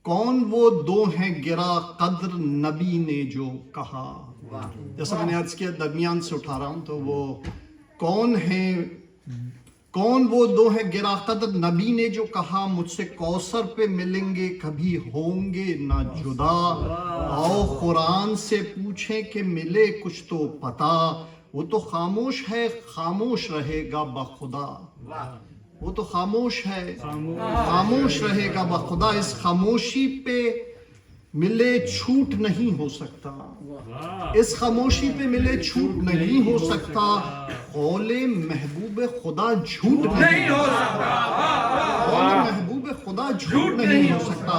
کون وہ دو ہیں گرا قدر نبی نے جو کہا. جیسا میں نے عرض کیا درمیان سے اٹھا رہا ہوں تو وہ کون وہ دو ہیں گرا قدر نبی نے جو کہا مجھ سے کوثر پہ ملیں گے کبھی ہوں گے نہ جدا. آؤ قرآن سے پوچھیں کہ ملے کچھ تو پتا وہ تو خاموش ہے خاموش رہے گا بخدا. وہ تو خاموش ہے خاموش رہے گا بخدا. اس خاموشی پہ ملے چھوٹ نہیں ہو سکتا. اس خاموشی پہ ملے چھوٹ نہیں ہو سکتا. قول محبوب خدا جھوٹ نہیں ہو سکتا. قول محبوب خدا جھوٹ نہیں ہو سکتا.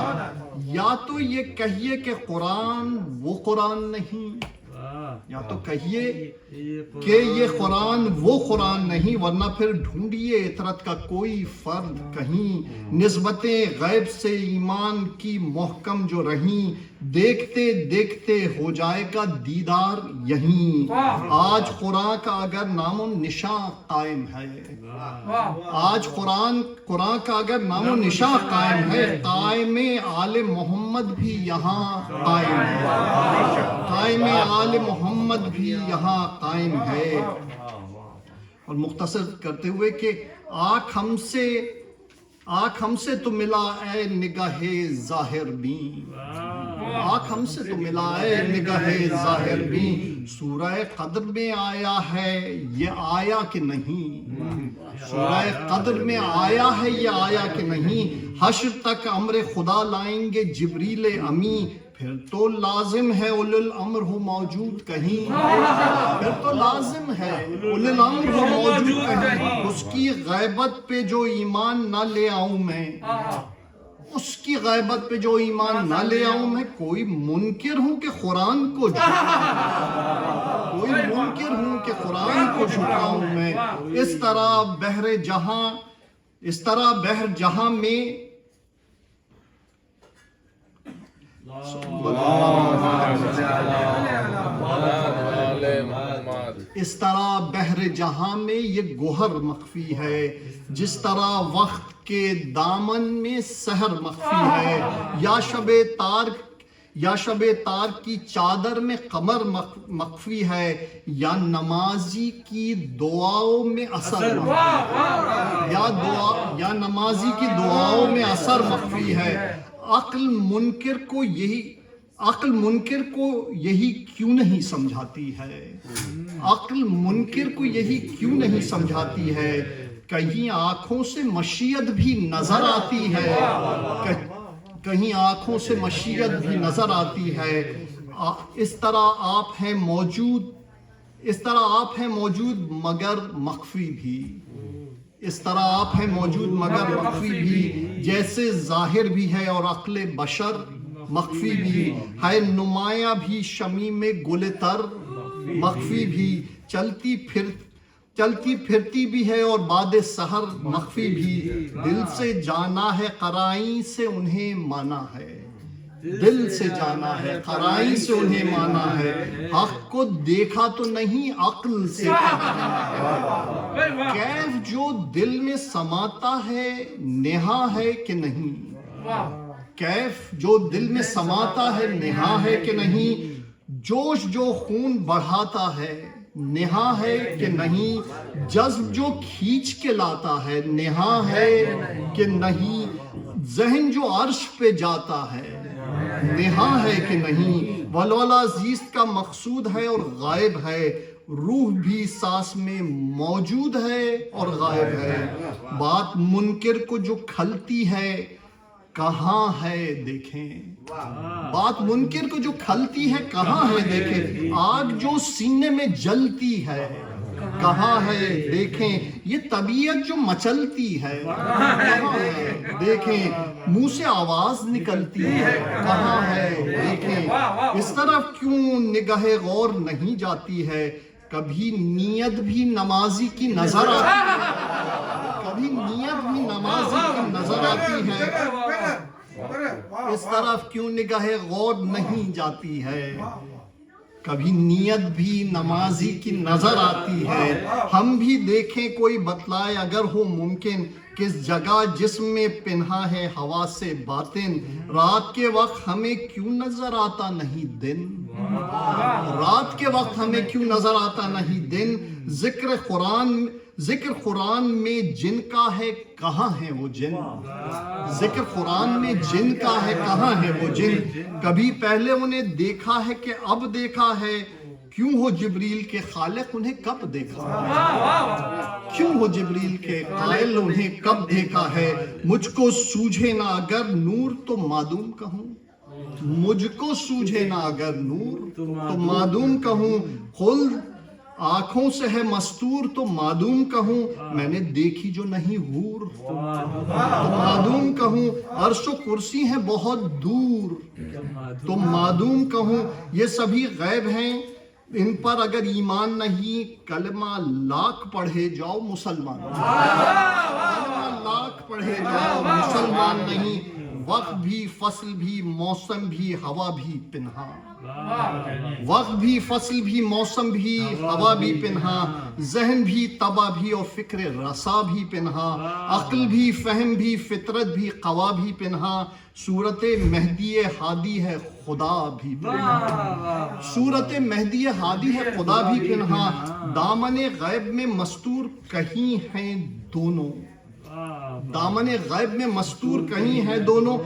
یا تو یہ کہیے کہ قرآن وہ قرآن نہیں, یا تو کہیے کہ یہ قرآن وہ قرآن نہیں, ورنہ پھر ڈھونڈیے اطرت کا کوئی فرد کہیں. نسبتیں غیب سے ایمان کی محکم جو رہیں, دیکھتے دیکھتے ہو جائے گا دیدار یہیں. آج قرآن کا اگر نام و نشاں قائم ہے, آج قرآن کا اگر نام و نشاں قائم ہے, قائم آل محمد بھی یہاں قائم ہے. قائم آل محمد بھی یہاں قائم ہے. اور مختصر کرتے ہوئے کہ آنکھ ہم سے تو ملا اے نگاہ ظاہر بین. آنکھ ہم سے تو ملا اے نگاہ ظاہر بین. سورہ قدر میں آیا ہے یہ آیا کہ نہیں, سورہ قدر میں آیا ہے یہ آیا کہ نہیں. حشر تک امر خدا لائیں گے جبریل امی, پھر تو لازم ہے اولو الامر ہو موجود کہیں. پھر تو لازم ہے اولو الامر ہو موجود کہیں. اس کی غیبت پہ جو ایمان نہ لے آؤں میں, اس کی غیبت پہ جو ایمان نہ لے آؤں میں, کوئی منکر ہوں کہ قرآن کو جھٹاؤں, کوئی منکر ہوں کہ قرآن کو جھٹاؤں میں. اس طرح بحر جہاں میں اس طرح بحر جہاں میں یہ گوہر مخفی ہے, جس طرح وقت کے دامن میں سحر مخفی ہے. یا شب تار کی چادر میں قمر مخفی ہے, یا نمازی کی دعاؤں میں اثر مخفی ہے, یا نمازی کی دعاؤں میں اثر مخفی ہے. عقل منکر کو یہی کیوں نہیں سمجھاتی ہے, عقل منکر کو یہی کیوں نہیں سمجھاتی ہے. کہیں آنکھوں سے مشیت بھی نظر آتی ہے, کہیں آنکھوں سے مشیت بھی نظر آتی ہے. اس طرح آپ ہیں موجود مگر مخفی بھی, اس طرح آپ ہیں موجود مگر مخفی بھی. جیسے ظاہر بھی ہے اور عقل بشر مخفی بھی ہے, نمایاں بھی شمیم گل تر مخفی بھی. چلتی پھرتی بھی ہے اور باد سحر مخفی بھی. دل سے جانا ہے قرائن سے انہیں مانا ہے, دل سے جانا ہے قرائن سے انہیں مانا ہے. حق کو دیکھا تو نہیں عقل سے کیف جو دل میں سماتا ہے نہا ہے کہ نہیں. کیف جو دل میں سماتا ہے نہا ہے کہ نہیں. جوش جو خون بڑھاتا ہے نہا ہے کہ نہیں. جذب جو کھینچ کے لاتا ہے نہا ہے کہ نہیں. ذہن جو عرش پہ جاتا ہے نہا ہے کہ نہیں. ولولا زیست کا مقصود ہے اور غائب ہے, روح بھی سانس میں موجود ہے اور غائب ہے. بات منکر کو جو کھلتی ہے کہاں ہے دیکھیں, بات منکر کو جو کھلتی ہے کہاں ہے دیکھیں. آگ جو سینے میں جلتی ہے کہاں ہے دیکھیں. یہ طبیعت جو مچلتی ہے کہاں ہے دیکھیں. منہ سے آواز نکلتی ہے کہاں ہے دیکھیں. اس طرف کیوں نگاہ غور نہیں جاتی ہے, کبھی نیت بھی نمازی کی نظر آتی ہے, کبھی نیت بھی نمازی کی نظر آتی ہے. اس طرف کیوں نگاہ غور نہیں جاتی ہے, کبھی نیت بھی نمازی کی نظر آتی ہے. ہم بھی دیکھیں کوئی بتلائے اگر ہو ممکن کس جگہ جسم میں پنہا ہے ہوا سے باطن. رات کے وقت ہمیں کیوں نظر آتا نہیں دن, رات کے وقت ہمیں کیوں نظر آتا نہیں دن. ذکر قرآن میں جن کا ہے کہاں ہے وہ جن, ذکر قرآن میں جن کا ہے کہاں ہے وہ جن. کبھی پہلے انہیں دیکھا ہے کہ اب دیکھا ہے, کیوں ہو جبریل کے خالق انہیں کب دیکھا ہے, کیوں ہو جبریل کے قائل انہیں کب دیکھا ہے. مجھ کو سوجھے نہ اگر نور تو معدوم کہوں, مجھ کو سوجھے نہ اگر نور تو معدوم کہوں. خلد آنکھوں سے ہے مستور تو معدوم کہوں, میں نے دیکھی جو نہیں حور تو معدوم کہوں. عرش و کرسی ہیں بہت دور تو معدوم کہوں. یہ سبھی غیب ہیں ان پر اگر ایمان نہیں, کلمہ لاکھ پڑھے جاؤ مسلمان, کلمہ لاکھ پڑھے جاؤ مسلمان نہیں. وقت بھی فصل بھی موسم بھی ہوا بھی پنہا, وقت بھی فصل بھی موسم بھی ہوا بھی پنہا. ذہن بھی طبع بھی اور فکر رسا بھی پنہا. عقل بھی فہم بھی فطرت بھی قوا بھی پنہا. صورت مہدی ہادی ہے خدا بھی پنہا, صورت مہدی ہادی ہے خدا بھی پنہا. دامن غیب میں مستور کہیں ہیں دونوں, دامن غیب میں مستور کہیں ہیں دونوں.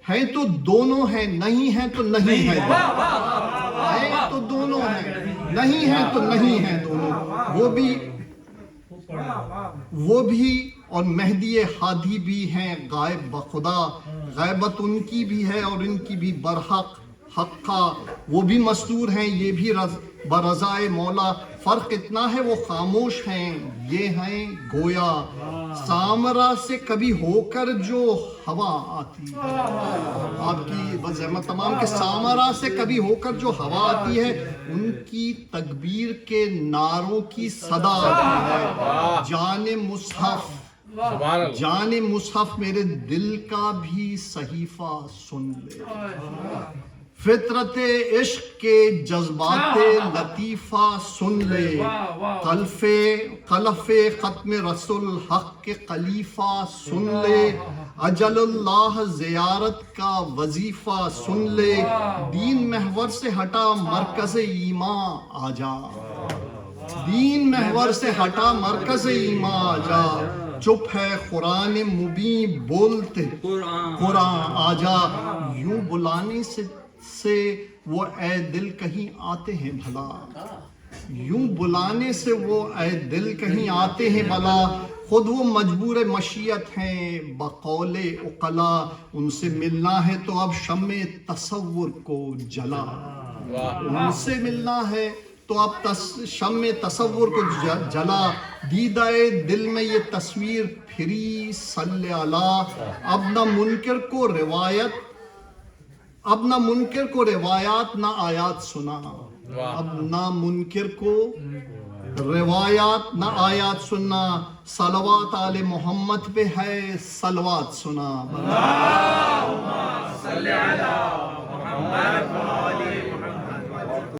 ہیں تو دونوں ہیں, نہیں ہیں تو نہیں ہیں, ہیں تو دونوں ہیں, نہیں ہیں تو نہیں ہیں دونوں. وہ بھی اور مہدی ہادی بھی ہیں غائب بخدا. غیبت ان کی بھی ہے اور ان کی بھی برحق حقا. وہ بھی مستور ہیں یہ بھی برضائے مولا. فرق اتنا ہے وہ خاموش ہیں یہ ہیں گویا. سامرا سے کبھی ہو کر جو ہوا آتی ہے, آپ کی بزحمت تمام کہ سامرا سے کبھی ہو کر جو ہوا آتی ہے, ان کی تکبیر کے نعروں کی صدا آتی ہے. جان مصحف میرے دل کا بھی صحیفہ سن لے. فطرت عشق کے جذبات لطیفہ سن لے. قلف ختم رسول حق کے خلیفہ سن لے. اجل اللہ زیارت کا وظیفہ سن لے. دین محور سے ہٹا مرکز ایمان آ جا, دین محور سے ہٹا مرکز ایمان آ جا. چپ ہے قرآن مبین بولتے قرآن آ جا. یوں بلانے سے وہ اے دل کہیں آتے ہیں بھلا, یوں بلانے سے وہ اے دل کہیں آتے ہیں بھلا. خود وہ مجبور مشیت ہیں بقول عقلا. ان سے ملنا ہے تو اب شمع تصور کو جلا, ان سے ملنا ہے تو اب شمع تصور کو جلا. دیدہ دل میں یہ تصویر پھری صلی اللہ. اب نہ منکر کو روایات نہ آیات سنا, اب نہ منکر کو روایات نہ آیات سننا. صلوات آل محمد پہ ہے صلوات سنا. اللہم صلی علی محمد